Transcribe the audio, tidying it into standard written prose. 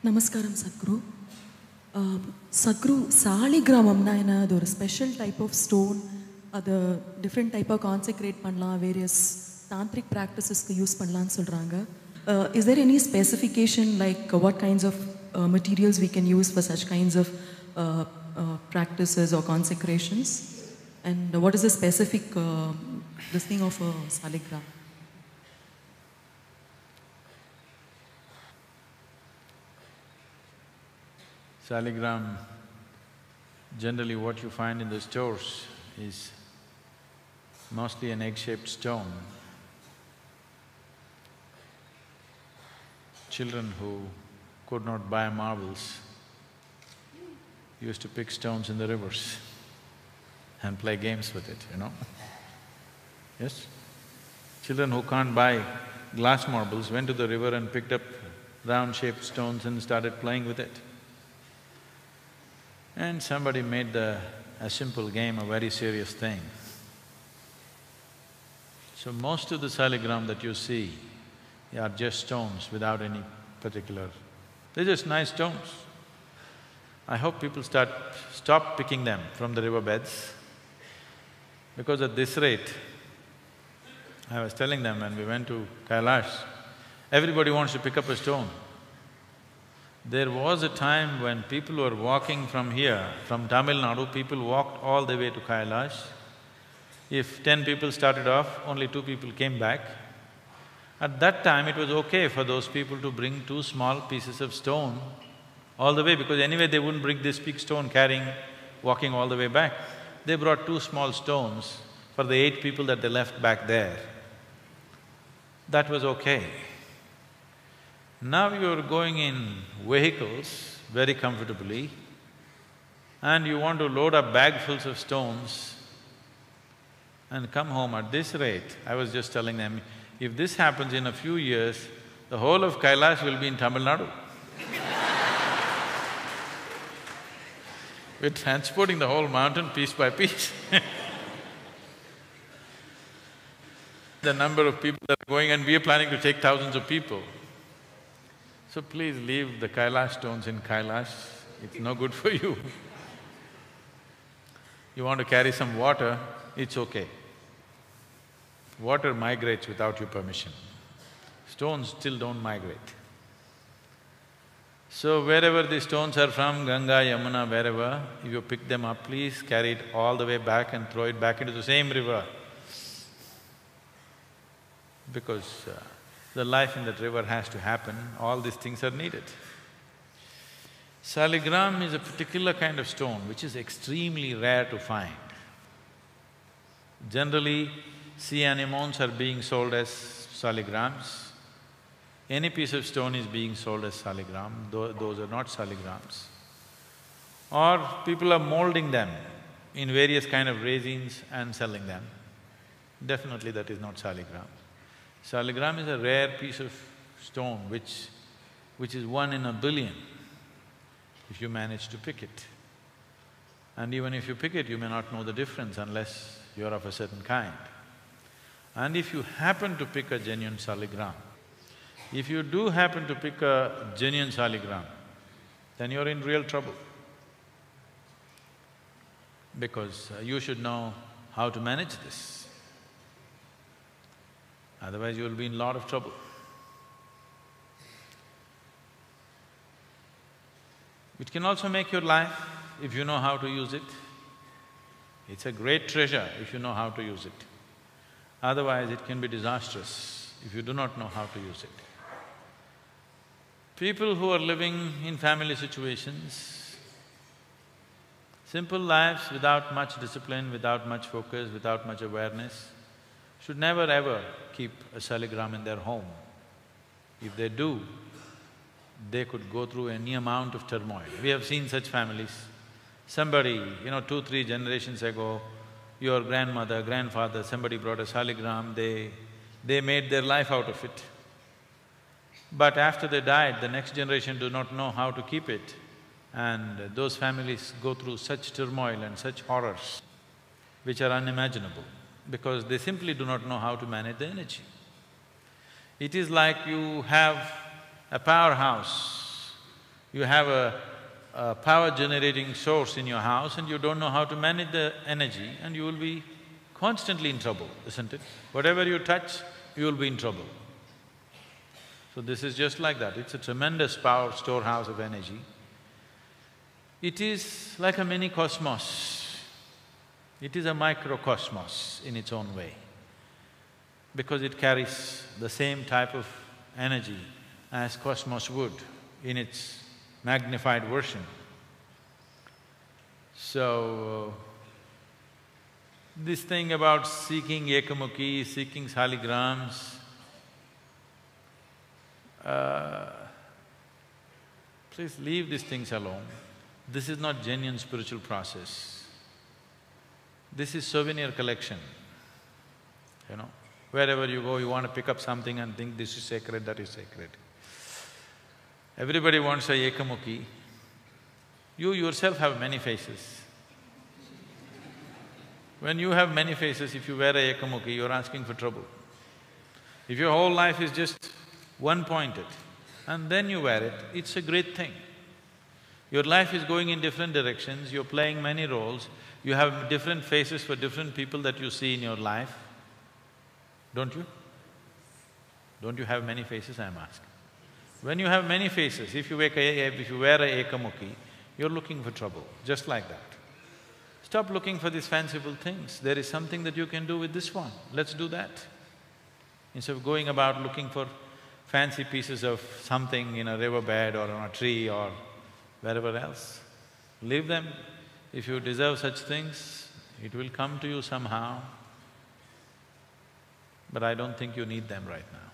Namaskaram, Sadhguru. Sadhguru, Saligramamna enadu ஒரு special type of stone, அது different type of consecrate பண்ணலாம், various tantric practicesக்கு use பண்ணலாம்னு சொல்றாங்க. Is there any specification like what kinds of materials we can use for such kinds of practices or consecrations? And what is the specific this thing of a saligram? Saligram, generally what you find in the stores is mostly an egg-shaped stone. Children who could not buy marbles used to pick stones in the rivers and play games with it, you know. Yes? Children who can't buy glass marbles went to the river and picked up round-shaped stones and started playing with it. And somebody made a simple game a very serious thing. So most of the saligram that you see are just stones without any particular… They're just nice stones. I hope people stop picking them from the riverbeds, because at this rate, I was telling them when we went to Kailash, everybody wants to pick up a stone. There was a time when people were walking from here, from Tamil Nadu, people walked all the way to Kailash. If 10 people started off, only 2 people came back. At that time, it was okay for those people to bring 2 small pieces of stone all the way, because anyway they wouldn't bring this big stone carrying, walking all the way back. They brought 2 small stones for the 8 people that they left back there. That was okay. Now you're going in vehicles very comfortably and you want to load up bagfuls of stones and come home. At this rate, I was just telling them, if this happens in a few years, the whole of Kailash will be in Tamil Nadu. We're transporting the whole mountain piece by piece. The number of people that are going, and we are planning to take thousands of people. So please leave the Kailash stones in Kailash, it's no good for you. You want to carry some water, it's okay. Water migrates without your permission. Stones still don't migrate. So wherever the stones are from, Ganga, Yamuna, wherever, if you pick them up, please carry it all the way back and throw it back into the same river. Because the life in that river has to happen, all these things are needed. Saligram is a particular kind of stone which is extremely rare to find. Generally, sea anemones are being sold as saligrams. Any piece of stone is being sold as saligram, those are not saligrams. Or people are molding them in various kind of resins and selling them. Definitely that is not saligram. Saligram is a rare piece of stone which is 1 in a billion if you manage to pick it. And even if you pick it, you may not know the difference unless you're of a certain kind. And if you happen to pick a genuine saligram, if you do happen to pick a genuine saligram, then you're in real trouble. Because you should know how to manage this. Otherwise you will be in a lot of trouble. It can also make your life if you know how to use it. It's a great treasure if you know how to use it. Otherwise it can be disastrous if you do not know how to use it. People who are living in family situations, simple lives without much discipline, without much focus, without much awareness, should never ever keep a saligram in their home. If they do, they could go through any amount of turmoil. We have seen such families. Somebody, 2, 3 generations ago, your grandmother, grandfather, somebody brought a saligram, they made their life out of it. But after they died, the next generation do not know how to keep it, and those families go through such turmoil and such horrors which are unimaginable, because they simply do not know how to manage the energy. It is like you have a powerhouse You have a power generating source in your house and you don't know how to manage the energy and you will be constantly in trouble, isn't it? Whatever you touch, you will be in trouble. So this is just like that, it's a tremendous power storehouse of energy. It is like a mini cosmos. It is a microcosmos in its own way, because it carries the same type of energy as cosmos would in its magnified version. So, this thing about seeking ekamukhi, seeking saligrams, please leave these things alone. This is not genuine spiritual process. This is souvenir collection, you know. Wherever you go, you want to pick up something and think this is sacred, that is sacred. Everybody wants a ekamukhi. You yourself have many faces. When you have many faces, if you wear a ekamukhi, you're asking for trouble. If your whole life is just one-pointed and then you wear it, it's a great thing. Your life is going in different directions, you're playing many roles, you have different faces for different people that you see in your life, don't you? Don't you have many faces, I'm asking? When you have many faces, if you wear a ekamukhi, you're looking for trouble, just like that. Stop looking for these fanciful things. There is something that you can do with this one, let's do that. Instead of going about looking for fancy pieces of something in a riverbed or on a tree or wherever else, leave them. If you deserve such things, it will come to you somehow. But I don't think you need them right now.